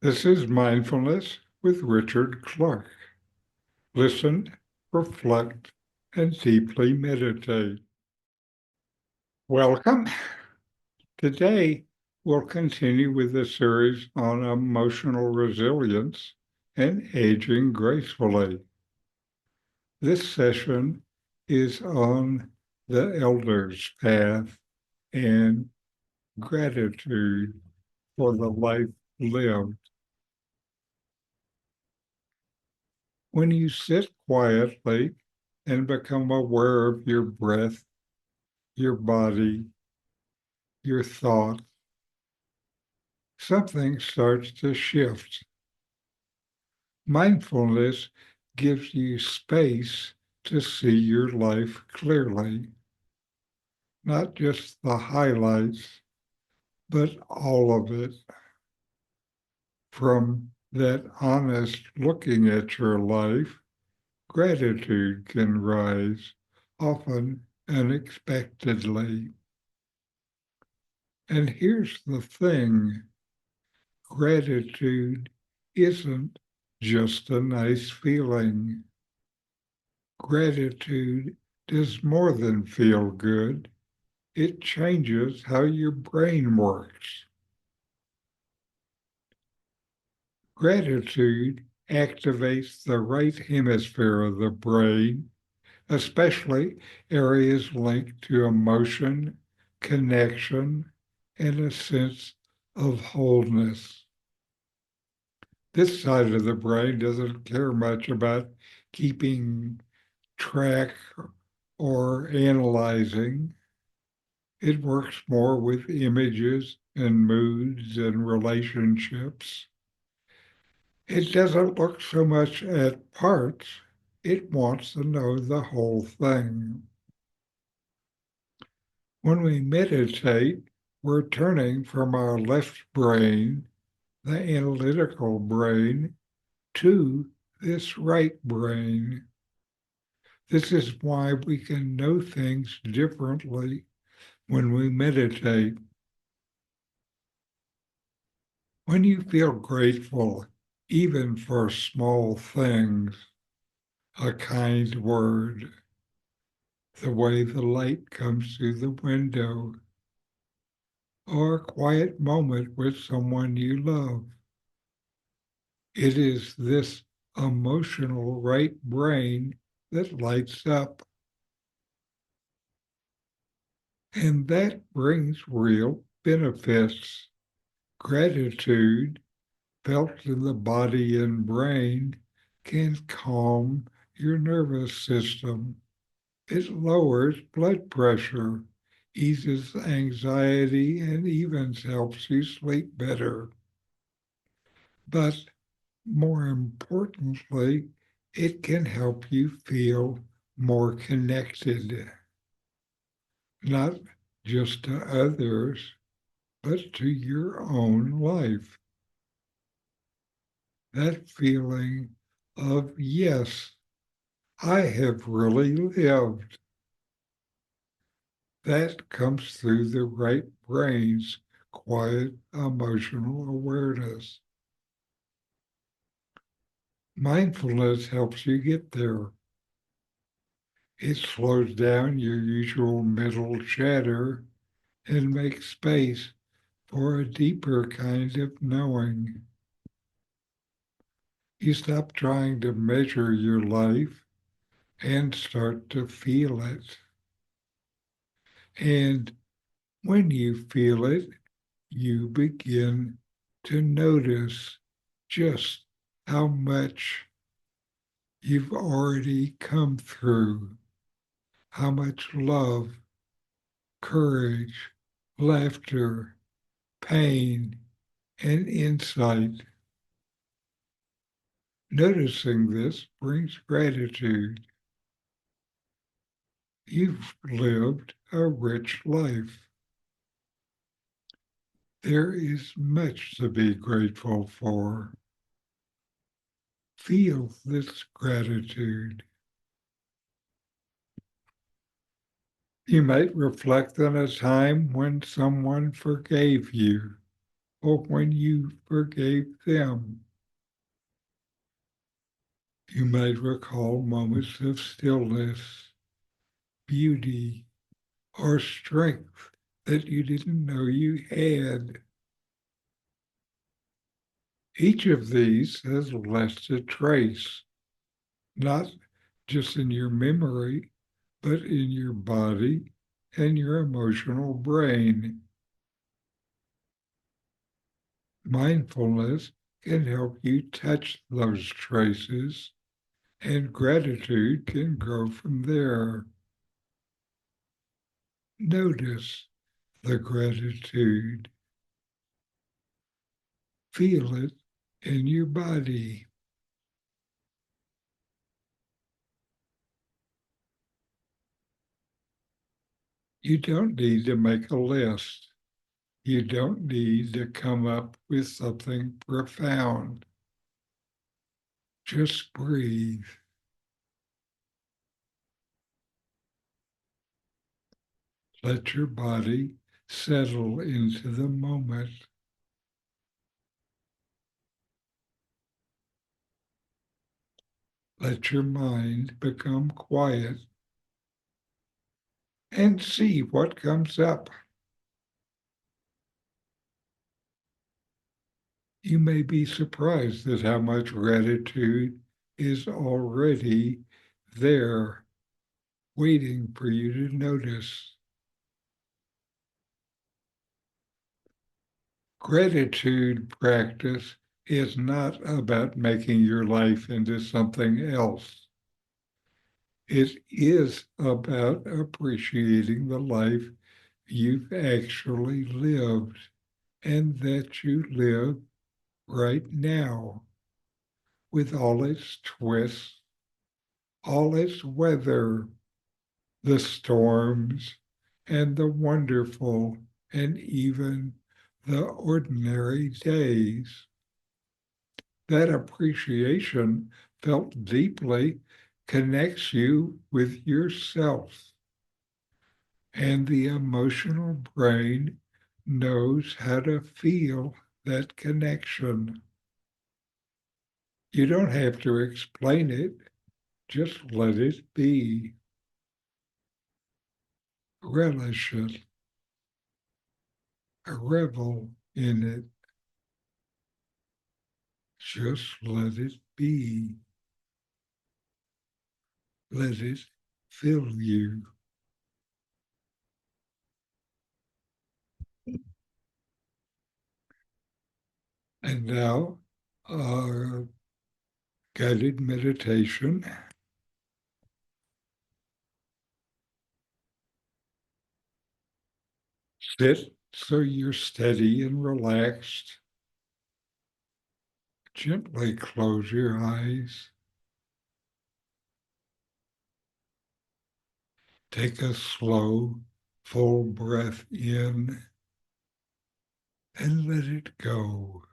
This is Mindfulness with Richard Clarke. Listen, reflect, and deeply meditate. Welcome. Today, we'll continue with the series on emotional resilience and aging gracefully. This session is on the elder's path and gratitude for the life lived. When you sit quietly and become aware of your breath, your body, your thoughts, something starts to shift. Mindfulness gives you space to see your life clearly, not just the highlights, but all of it. From that honest looking at your life, gratitude can rise, often unexpectedly. And here's the thing, gratitude isn't just a nice feeling. Gratitude does more than feel good. It changes how your brain works. Gratitude activates the right hemisphere of the brain, especially areas linked to emotion, connection, and a sense of wholeness. This side of the brain doesn't care much about keeping track or analyzing. It works more with images and moods and relationships. It doesn't look so much at parts, it wants to know the whole thing. When we meditate, we're turning from our left brain, the analytical brain, to this right brain. This is why we can know things differently when we meditate. When you feel grateful, even for small things, a kind word, the way the light comes through the window, or a quiet moment with someone you love, it is this emotional right brain that lights up. And that brings real benefits. Gratitude, felt in the body and brain, can calm your nervous system. It lowers blood pressure, eases anxiety, and even helps you sleep better. But more importantly, it can help you feel more connected, not just to others, but to your own life. That feeling of, yes, I have really lived. That comes through the right brain's quiet emotional awareness. Mindfulness helps you get there. It slows down your usual mental chatter and makes space for a deeper kind of knowing. You stop trying to measure your life and start to feel it. And when you feel it, you begin to notice just how much you've already come through, how much love, courage, laughter, pain, and insight. Noticing this brings gratitude. You've lived a rich life. There is much to be grateful for. Feel this gratitude. You might reflect on a time when someone forgave you, or when you forgave them. You might recall moments of stillness, beauty, or strength that you didn't know you had. Each of these has left a trace, not just in your memory, but in your body and your emotional brain. Mindfulness can help you touch those traces, and gratitude can grow from there. Notice the gratitude, feel it in your body. You don't need to make a list. You don't need to come up with something profound. Just breathe. Let your body settle into the moment. Let your mind become quiet and see what comes up. You may be surprised at how much gratitude is already there, waiting for you to notice. Gratitude practice is not about making your life into something else. It is about appreciating the life you've actually lived and that you live right now with all its twists, all its weather, the storms, and the wonderful and even the ordinary days. That appreciation, felt deeply, connects you with yourself. And the emotional brain knows how to feel that connection. You don't have to explain it, just let it be. Relish it, revel in it, just let it be. Let it fill you. And now, our guided meditation. Sit so you're steady and relaxed. Gently close your eyes. Take a slow, full breath in and let it go.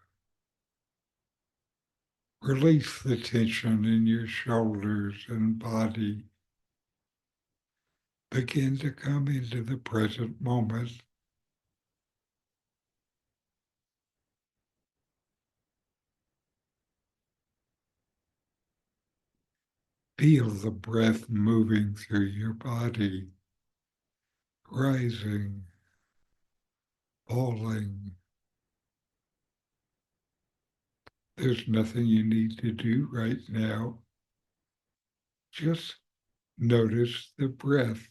Release the tension in your shoulders and body. Begin to come into the present moment. Feel the breath moving through your body, rising, falling. There's nothing you need to do right now. Just notice the breath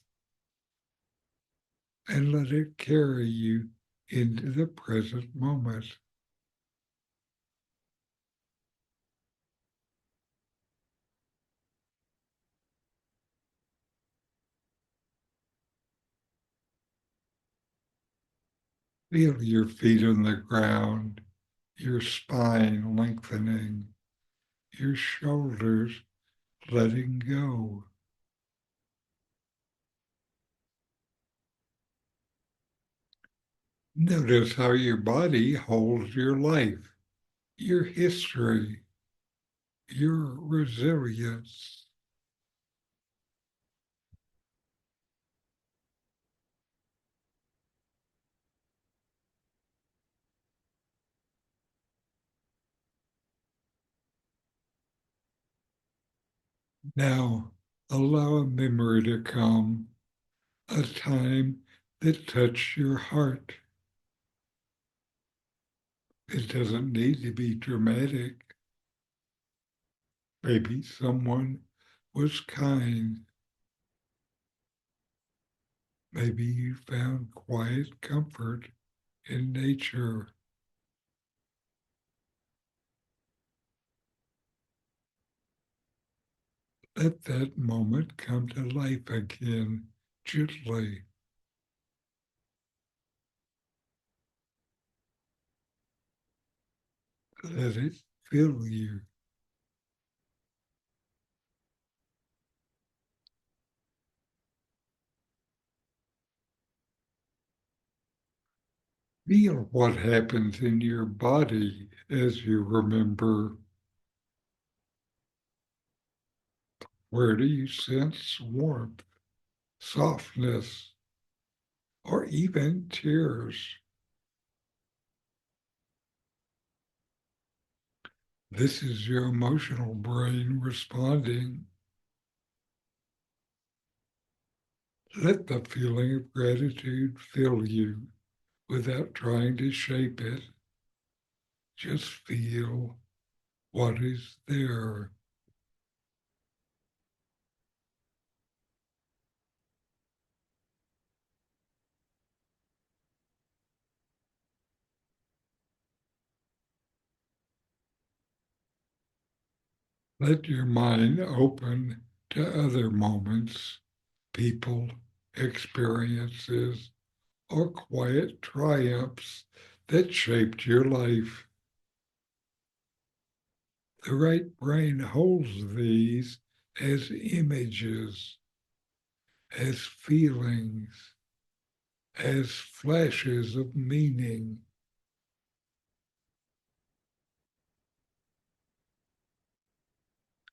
and let it carry you into the present moment. Feel your feet on the ground, your spine lengthening, your shoulders letting go. Notice how your body holds your life, your history, your resilience. Now, allow a memory to come, a time that touched your heart. It doesn't need to be dramatic. Maybe someone was kind. Maybe you found quiet comfort in nature. Let that moment come to life again gently. Let it fill you. Feel what happens in your body as you remember. Where do you sense warmth, softness, or even tears? This is your emotional brain responding. Let the feeling of gratitude fill you without trying to shape it. Just feel what is there. Let your mind open to other moments, people, experiences, or quiet triumphs that shaped your life. The right brain holds these as images, as feelings, as flashes of meaning.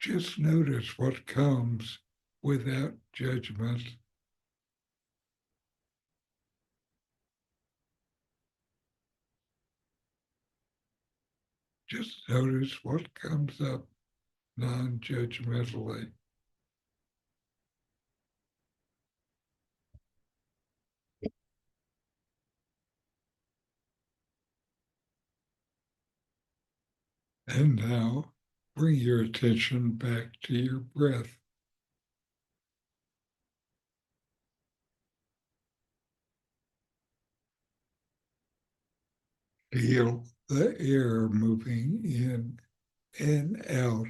Just notice what comes without judgment. Just notice what comes up non judgmentally. And now bring your attention back to your breath. Feel the air moving in and out.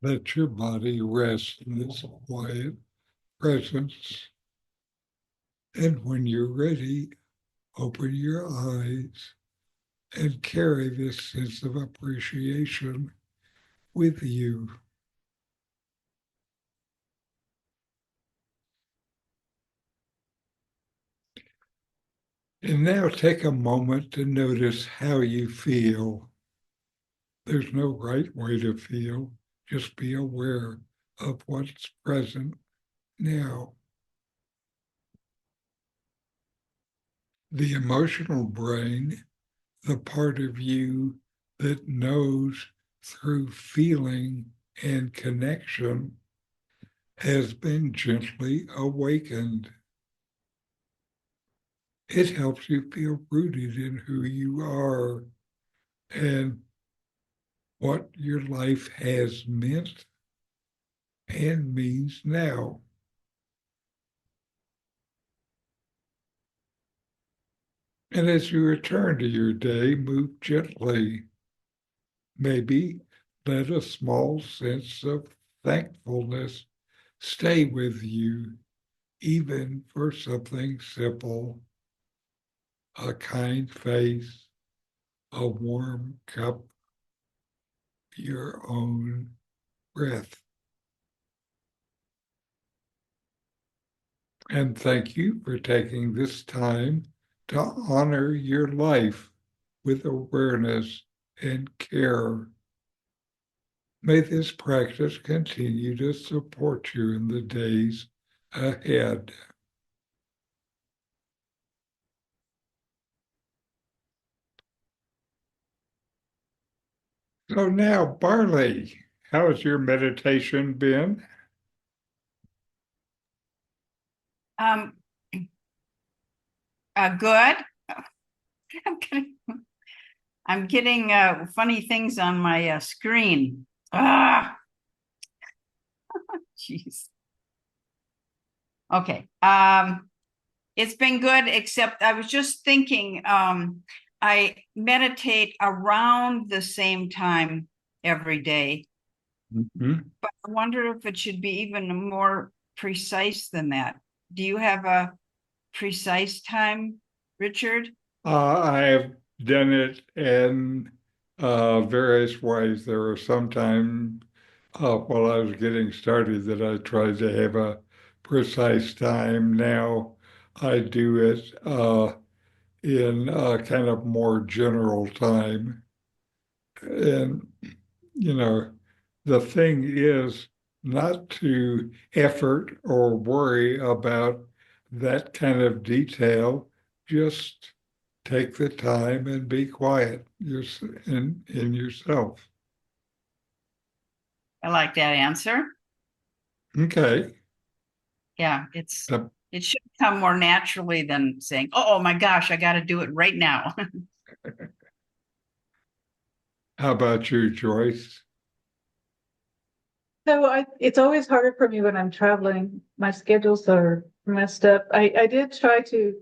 Let your body rest in this quiet presence. And when you're ready, open your eyes and carry this sense of appreciation with you. And now take a moment to notice how you feel. There's no right way to feel. Just be aware of what's present now. The emotional brain, the part of you that knows through feeling and connection, has been gently awakened. It helps you feel rooted in who you are and what your life has meant and means now. And as you return to your day, move gently. Maybe let a small sense of thankfulness stay with you, even for something simple, a kind face, a warm cup, your own breath. And thank you for taking this time to honor your life with awareness and care. May this practice continue to support you in the days ahead. So now, Barley, how has your meditation been? Um, good. I'm getting, I'm getting funny things on my screen. Ah, jeez. Okay. It's been good, except I was just thinking, I meditate around the same time every day, Mhm. but I wonder if it should be even more precise than that. Do you have a precise time, Richard? I have done it in various ways. There were some times while I was getting started that I tried to have a precise time. Now I do it in kind of more general time. And, you know, the thing is not to effort or worry about that kind of detail. Just take the time and be quiet in yourself. I like that answer. Okay. Yeah, Uh, it should come more naturally than saying, "Oh, my gosh, I got to do it right now." how about you, Joyce? So it's always harder for me when I'm traveling. My schedules are messed up. I did try to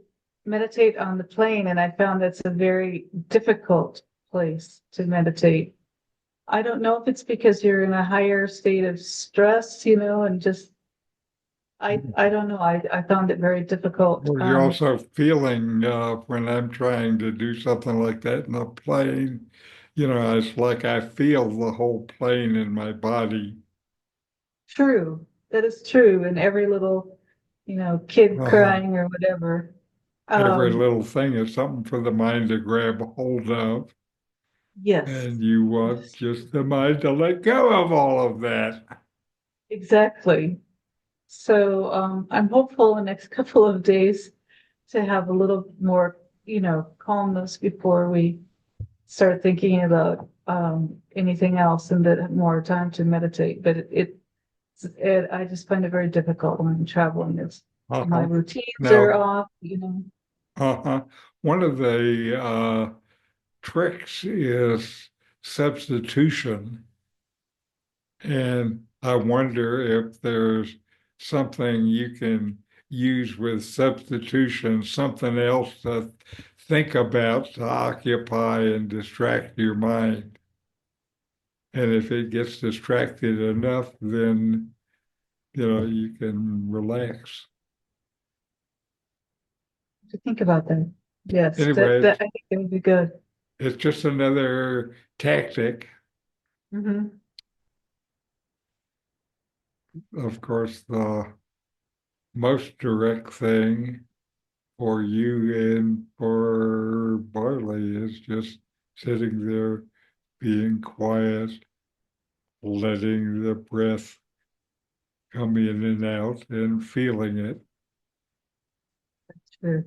meditate on the plane, and I found that's a very difficult place to meditate. I don't know if it's because you're in a higher state of stress, and just I don't know. I found it very difficult. Well, you're also feeling when I'm trying to do something like that in a plane, it's like I feel the whole plane in my body. True. That is true. And every little, kid Uh-huh. crying or whatever. Every Um, little thing is something for the mind to grab hold of, yes. and you want Yes. just the mind to let go of all of that. Exactly. So I'm hopeful in the next couple of days to have a little more, calmness before we start thinking about anything else and that have more time to meditate. But I just find it very difficult when I'm traveling. It's my Uh-huh. routines are Now, off. uh-huh. One of the tricks is substitution. And I wonder if there's something you can use with substitution, something else to think about to occupy and distract your mind. And if it gets distracted enough, then, you can relax. To think about that. Yes, Anyway, that I think it would be good. it's just another tactic. Hmm. Of course, the most direct thing for you and for Barley is just sitting there, being quiet, letting the breath come in and out and feeling it. True.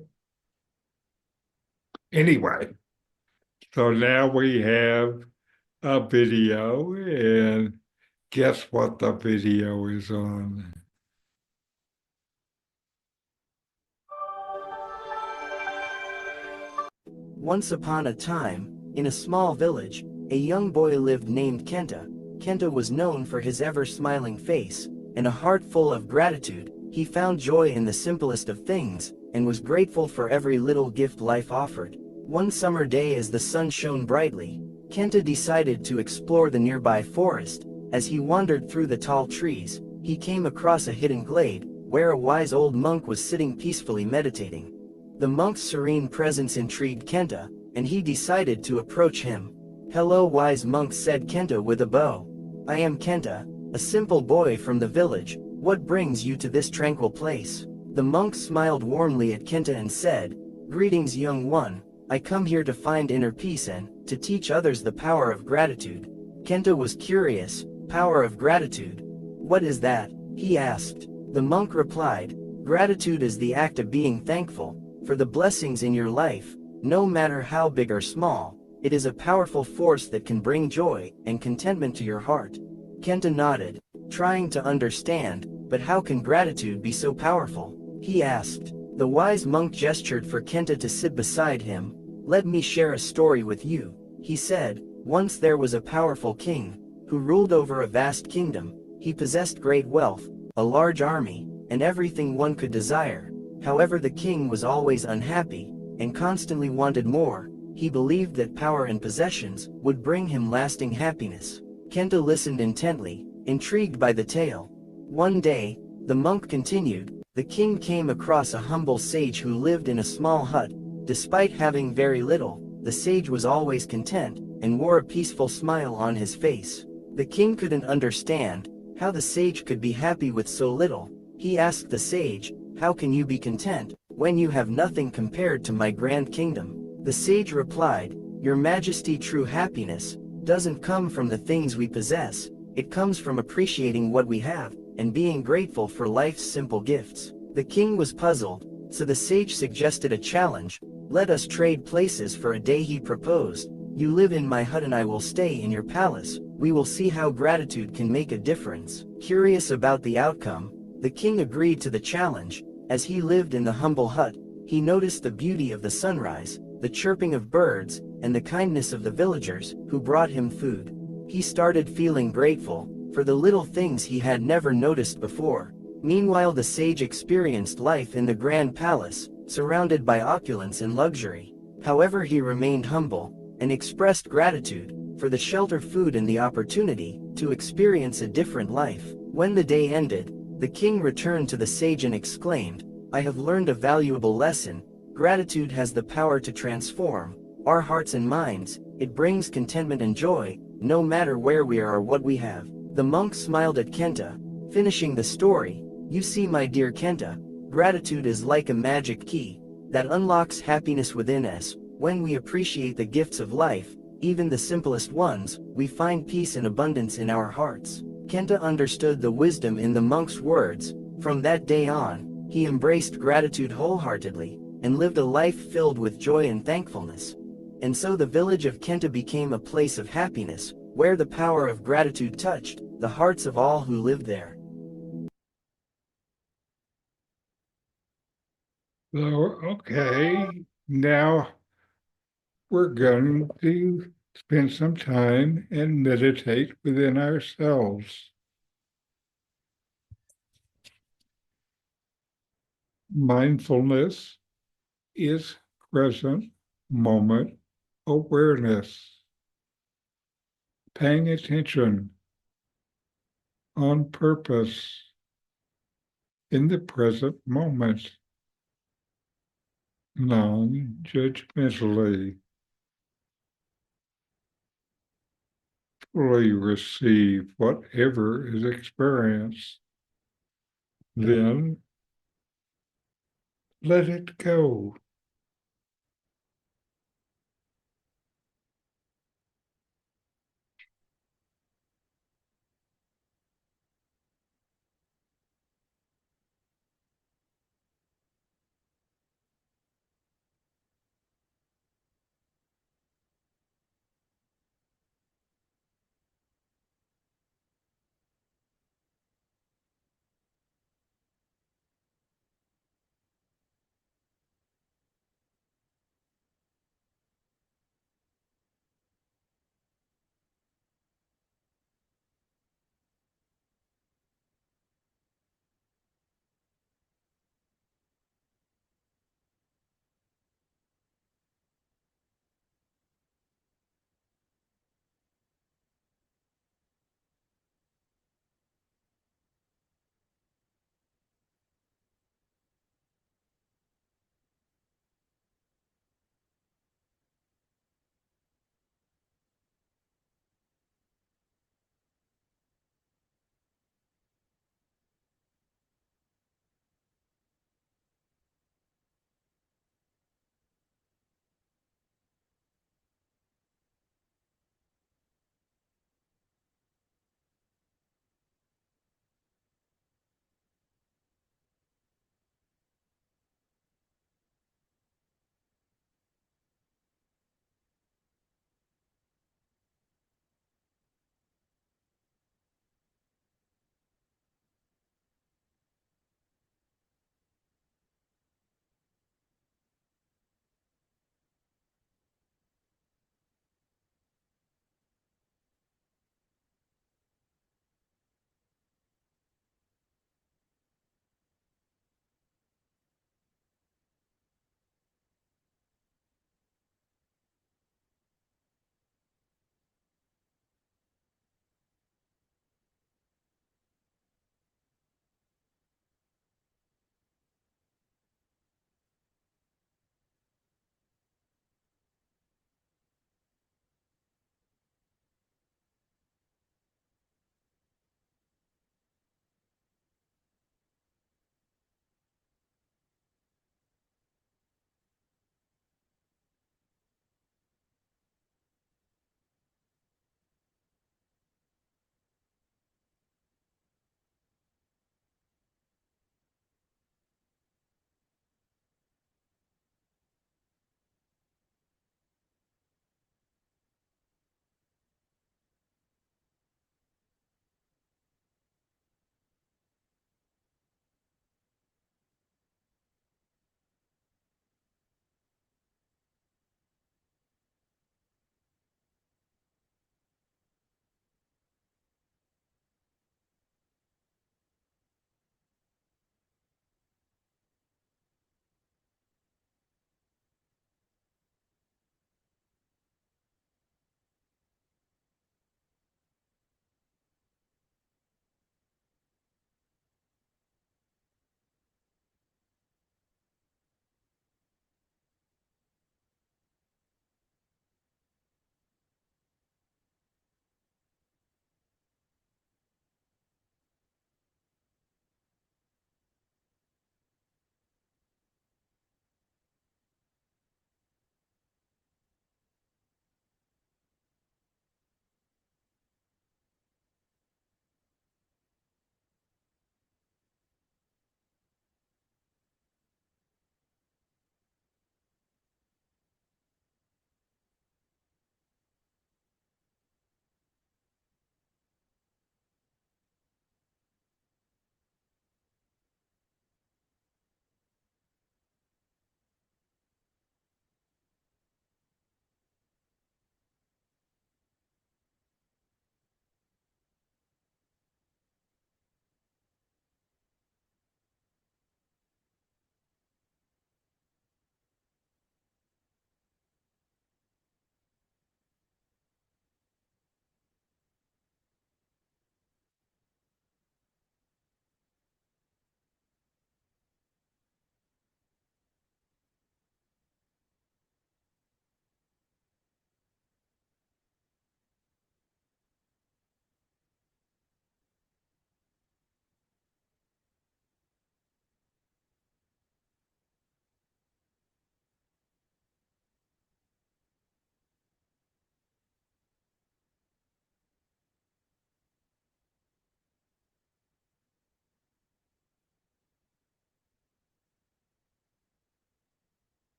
Anyway, so now we have a video, and guess what the video is on? Once upon a time, in a small village, a young boy lived named Kenta. Kenta was known for his ever-smiling face, and a heart full of gratitude. He found joy in the simplest of things, and was grateful for every little gift life offered. One summer day as the sun shone brightly, Kenta decided to explore the nearby forest. As he wandered through the tall trees, he came across a hidden glade, where a wise old monk was sitting peacefully meditating. The monk's serene presence intrigued Kenta, and he decided to approach him. "Hello, wise monk," said Kenta with a bow. "I am Kenta, a simple boy from the village. What brings you to this tranquil place?" The monk smiled warmly at Kenta and said, "Greetings, young one. I come here to find inner peace and to teach others the power of gratitude." Kenta was curious. "Power of gratitude? What is that?" he asked. The monk replied, "Gratitude is the act of being thankful for the blessings in your life, no matter how big or small. It is a powerful force that can bring joy and contentment to your heart. Kenta nodded, trying to understand, but how can gratitude be so powerful? He asked. The wise monk gestured for Kenta to sit beside him. Let me share a story with you, he said. Once there was a powerful king, who ruled over a vast kingdom. He possessed great wealth, a large army, and everything one could desire. However, the king was always unhappy, and constantly wanted more. He believed that power and possessions would bring him lasting happiness. Kenta listened intently, intrigued by the tale. One day, the monk continued, the king came across a humble sage who lived in a small hut. Despite having very little, the sage was always content, and wore a peaceful smile on his face. The king couldn't understand how the sage could be happy with so little. He asked the sage, how can you be content when you have nothing compared to my grand kingdom? The sage replied, Your Majesty, true happiness doesn't come from the things we possess. It comes from appreciating what we have and being grateful for life's simple gifts. The king was puzzled, so the sage suggested a challenge. Let us trade places for a day, he proposed. You live in my hut and I will stay in your palace. We will see how gratitude can make a difference. Curious about the outcome, the king agreed to the challenge. As he lived in the humble hut, he noticed the beauty of the sunrise, the chirping of birds, and the kindness of the villagers who brought him food. He started feeling grateful for the little things he had never noticed before. Meanwhile, the sage experienced life in the grand palace, surrounded by opulence and luxury. However, he remained humble and expressed gratitude for the shelter, food, and the opportunity to experience a different life. When the day ended, the king returned to the sage and exclaimed, I have learned a valuable lesson. Gratitude has the power to transform our hearts and minds. It brings contentment and joy, no matter where we are or what we have. The monk smiled at Kenta, finishing the story. You see, my dear Kenta, gratitude is like a magic key that unlocks happiness within us. When we appreciate the gifts of life, even the simplest ones, we find peace and abundance in our hearts. Kenta understood the wisdom in the monk's words. From that day on, he embraced gratitude wholeheartedly and lived a life filled with joy and thankfulness. And so the village of Kenta became a place of happiness, where the power of gratitude touched the hearts of all who lived there. So, okay, now we're going to spend some time and meditate within ourselves. Mindfulness is present moment awareness, paying attention on purpose in the present moment, non-judgmentally. Fully receive whatever is experienced. Then let it go.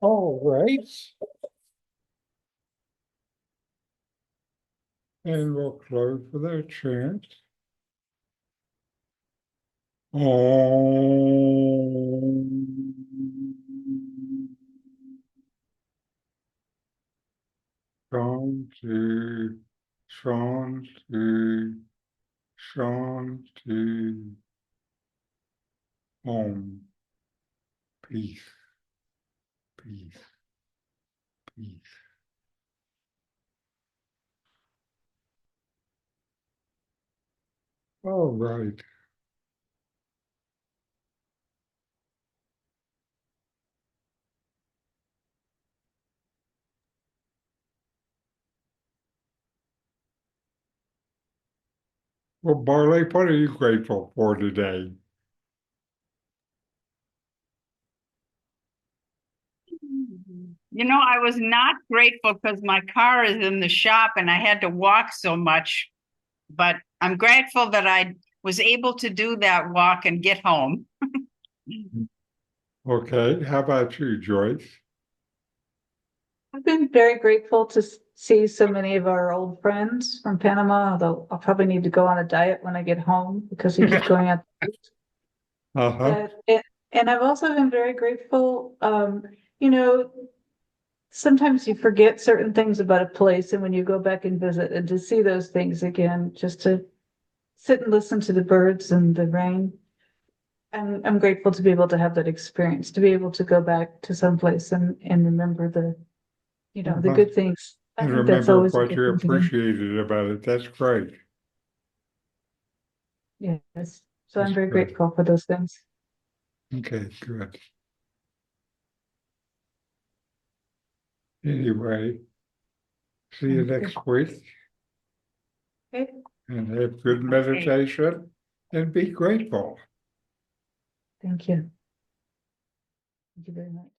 All right. And we'll close with our chant. Om. Shanti, Shanti, Shanti. Om. Peace, peace, peace. All right. Well, Barley, what are you grateful for today? You know, I was not grateful because my car is in the shop and I had to walk so much. But I'm grateful that I was able to do that walk and get home. Okay, how about you, Joyce? I've been very grateful to see so many of our old friends from Panama, although I'll probably need to go on a diet when I get home because we keep going out to eat. Uh-huh. And I've also been very grateful, you know, sometimes you forget certain things about a place, and when you go back and visit and to see those things again, just to sit and listen to the birds and the rain. I'm grateful to be able to have that experience, to be able to go back to some place and remember the Uh-huh. good things. I And think that's remember always a what good you thing to do. appreciated about it. That's great. Yes. So That's I'm very good. grateful for those things. Okay, good. Anyway, see you Sounds next good. week Okay, and have good meditation and be grateful. thank you. Thank you very much.